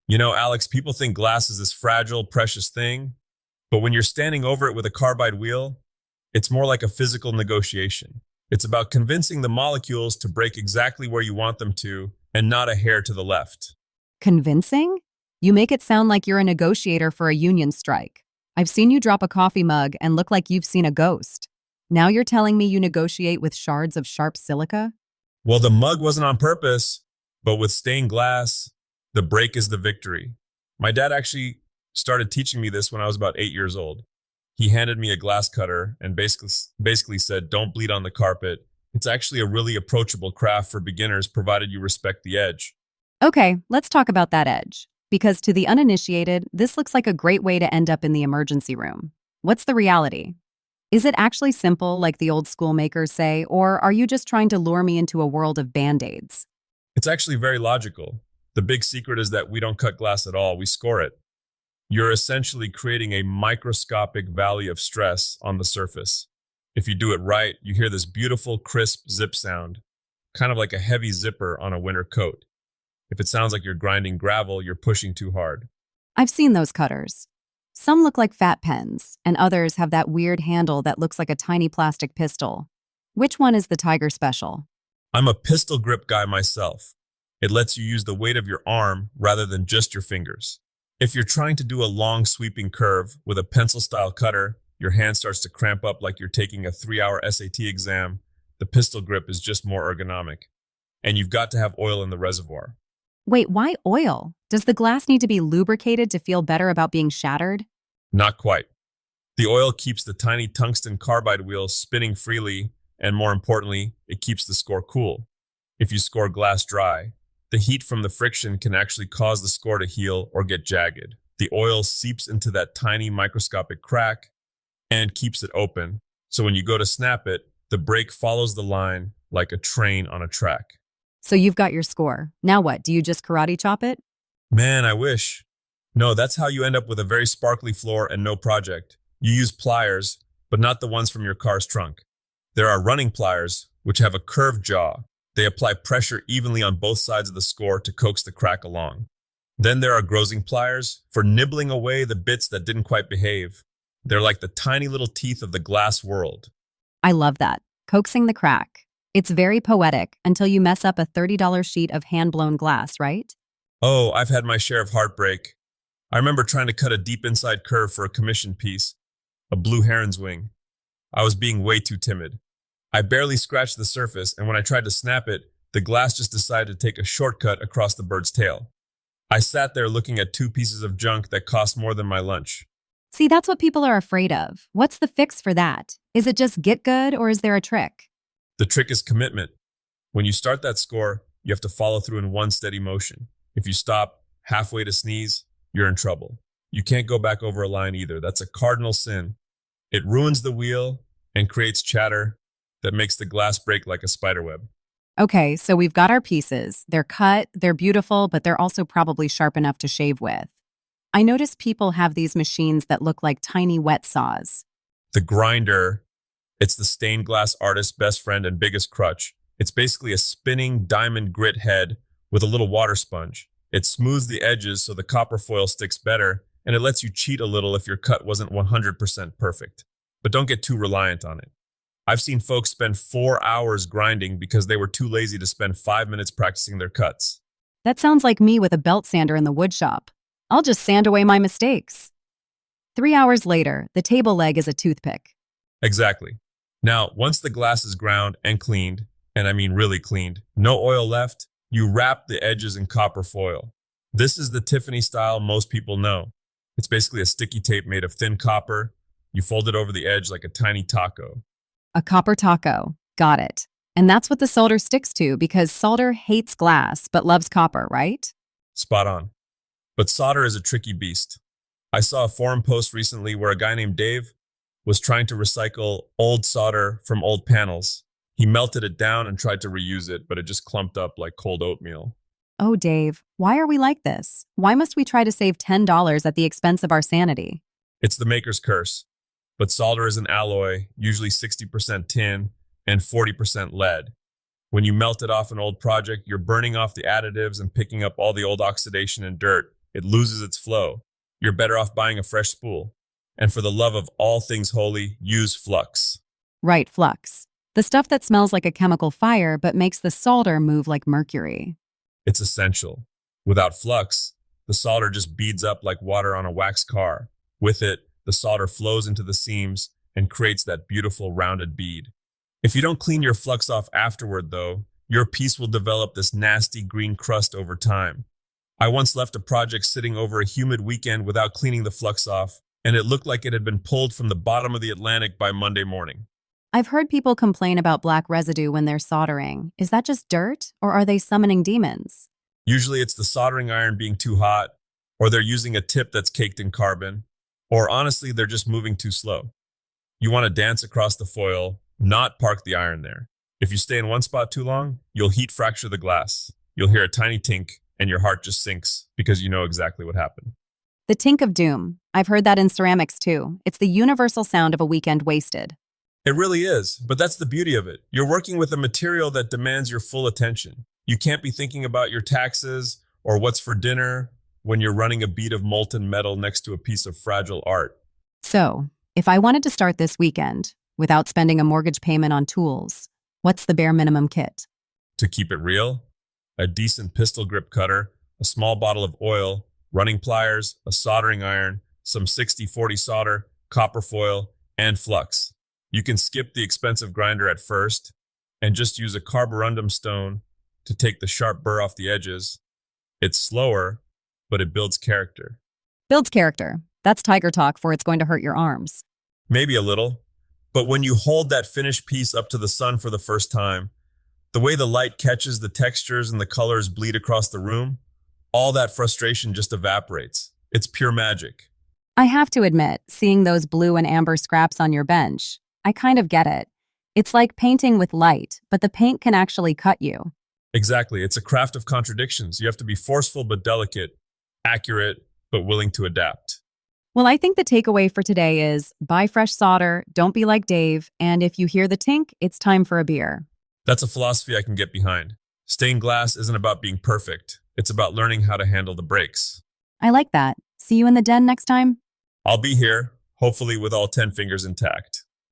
You know, Alex, people think glass is this fragile, precious thing, but when you're standing over it with a carbide wheel, it's more like a physical negotiation. It's about convincing the molecules to break exactly where you want them to and not a hair to the left. Convincing? You make it sound like you're a negotiator for a union strike. I've seen you drop a coffee mug and look like you've seen a ghost. Now you're telling me you negotiate with shards of sharp silica? Well, the mug wasn't on purpose, but with stained glass, the break is the victory. My dad actually started teaching me this when I was about 8 years old. He handed me a glass cutter and basically said, "Don't bleed on the carpet. It's actually a really approachable craft for beginners provided you respect the edge." Okay, let's talk about that edge. Because to the uninitiated, this looks like a great way to end up in the emergency room. What's the reality? Is it actually simple, like the old school makers say, or are you just trying to lure me into a world of band-aids? It's actually very logical. The big secret is that we don't cut glass at all, we score it. You're essentially creating a microscopic valley of stress on the surface. If you do it right, you hear this beautiful, crisp zip sound, kind of like a heavy zipper on a winter coat. If it sounds like you're grinding gravel, you're pushing too hard. I've seen those cutters. Some look like fat pens, and others have that weird handle that looks like a tiny plastic pistol. Which one is the Tiger Special? I'm a pistol grip guy myself. It lets you use the weight of your arm rather than just your fingers. If you're trying to do a long sweeping curve with a pencil-style cutter, your hand starts to cramp up like you're taking a 3-hour SAT exam. The pistol grip is just more ergonomic. And you've got to have oil in the reservoir. Wait, why oil? Does the glass need to be lubricated to feel better about being shattered? Not quite. The oil keeps the tiny tungsten carbide wheel spinning freely, and more importantly, it keeps the score cool. If you score glass dry, the heat from the friction can actually cause the score to heal or get jagged. The oil seeps into that tiny microscopic crack and keeps it open. So when you go to snap it, the break follows the line like a train on a track. So you've got your score. Now what? Do you just karate chop it? Man, I wish. No, that's how you end up with a very sparkly floor and no project. You use pliers, but not the ones from your car's trunk. There are running pliers, which have a curved jaw. They apply pressure evenly on both sides of the score to coax the crack along. Then there are grozing pliers for nibbling away the bits that didn't quite behave. They're like the tiny little teeth of the glass world. I love that. Coaxing the crack. It's very poetic until you mess up a $30 sheet of hand-blown glass, right? Oh, I've had my share of heartbreak. I remember trying to cut a deep inside curve for a commission piece, a blue heron's wing. I was being way too timid. I barely scratched the surface, and when I tried to snap it, the glass just decided to take a shortcut across the bird's tail. I sat there looking at two pieces of junk that cost more than my lunch. See, that's what people are afraid of. What's the fix for that? Is it just get good, or is there a trick? The trick is commitment. When you start that score, you have to follow through in one steady motion. If you stop halfway to sneeze, you're in trouble. You can't go back over a line either. That's a cardinal sin. It ruins the wheel and creates chatter that makes the glass break like a spider web. Okay, so we've got our pieces. They're cut, they're beautiful, but they're also probably sharp enough to shave with. I notice people have these machines that look like tiny wet saws. The grinder, it's the stained glass artist's best friend and biggest crutch. It's basically a spinning diamond grit head with a little water sponge. It smooths the edges so the copper foil sticks better, and it lets you cheat a little if your cut wasn't 100% perfect. But don't get too reliant on it. I've seen folks spend 4 hours grinding because they were too lazy to spend 5 minutes practicing their cuts. That sounds like me with a belt sander in the wood shop. I'll just sand away my mistakes. 3 hours later, the table leg is a toothpick. Exactly. Now, once the glass is ground and cleaned, and I mean really cleaned, no oil left, you wrap the edges in copper foil. This is the Tiffany style most people know. It's basically a sticky tape made of thin copper. You fold it over the edge like a tiny taco. A copper taco. Got it. And that's what the solder sticks to because solder hates glass but loves copper, right? Spot on. But solder is a tricky beast. I saw a forum post recently where a guy named Dave was trying to recycle old solder from old panels. He melted it down and tried to reuse it, but it just clumped up like cold oatmeal. Oh, Dave, why are we like this? Why must we try to save $10 at the expense of our sanity? It's the maker's curse. But solder is an alloy, usually 60% tin and 40% lead. When you melt it off an old project, you're burning off the additives and picking up all the old oxidation and dirt. it loses its flow. You're better off buying a fresh spool. And for the love of all things holy, use flux. Right, flux. The stuff that smells like a chemical fire but makes the solder move like mercury. It's essential. Without flux, the solder just beads up like water on a wax car. With it, the solder flows into the seams and creates that beautiful rounded bead. If you don't clean your flux off afterward, though, your piece will develop this nasty green crust over time. I once left a project sitting over a humid weekend without cleaning the flux off, and it looked like it had been pulled from the bottom of the Atlantic by Monday morning. I've heard people complain about black residue when they're soldering. Is that just dirt, or are they summoning demons? Usually it's the soldering iron being too hot, or they're using a tip that's caked in carbon, or honestly, they're just moving too slow. You want to dance across the foil, not park the iron there. If you stay in one spot too long, you'll heat fracture the glass. You'll hear a tiny tink, and your heart just sinks because you know exactly what happened. The tink of doom. I've heard that in ceramics too. It's the universal sound of a weekend wasted. It really is, but that's the beauty of it. You're working with a material that demands your full attention. You can't be thinking about your taxes or what's for dinner when you're running a bead of molten metal next to a piece of fragile art. So, if I wanted to start this weekend without spending a mortgage payment on tools, what's the bare minimum kit? To keep it real, a decent pistol grip cutter, a small bottle of oil, running pliers, a soldering iron, some 60/40 solder, copper foil, and flux. You can skip the expensive grinder at first and just use a carborundum stone to take the sharp burr off the edges. It's slower, but it builds character. Builds character. That's tiger talk for it's going to hurt your arms. Maybe a little, but when you hold that finished piece up to the sun for the first time, the way the light catches the textures and the colors bleed across the room, all that frustration just evaporates. It's pure magic. I have to admit, seeing those blue and amber scraps on your bench, I kind of get it. It's like painting with light, but the paint can actually cut you. Exactly. It's a craft of contradictions. You have to be forceful but delicate, accurate but willing to adapt. Well, I think the takeaway for today is buy fresh solder, don't be like Dave, and if you hear the tink, it's time for a beer. That's a philosophy I can get behind. Stained glass isn't about being perfect. It's about learning how to handle the breaks. I like that. See you in the den next time. I'll be here, hopefully with all 10 fingers intact.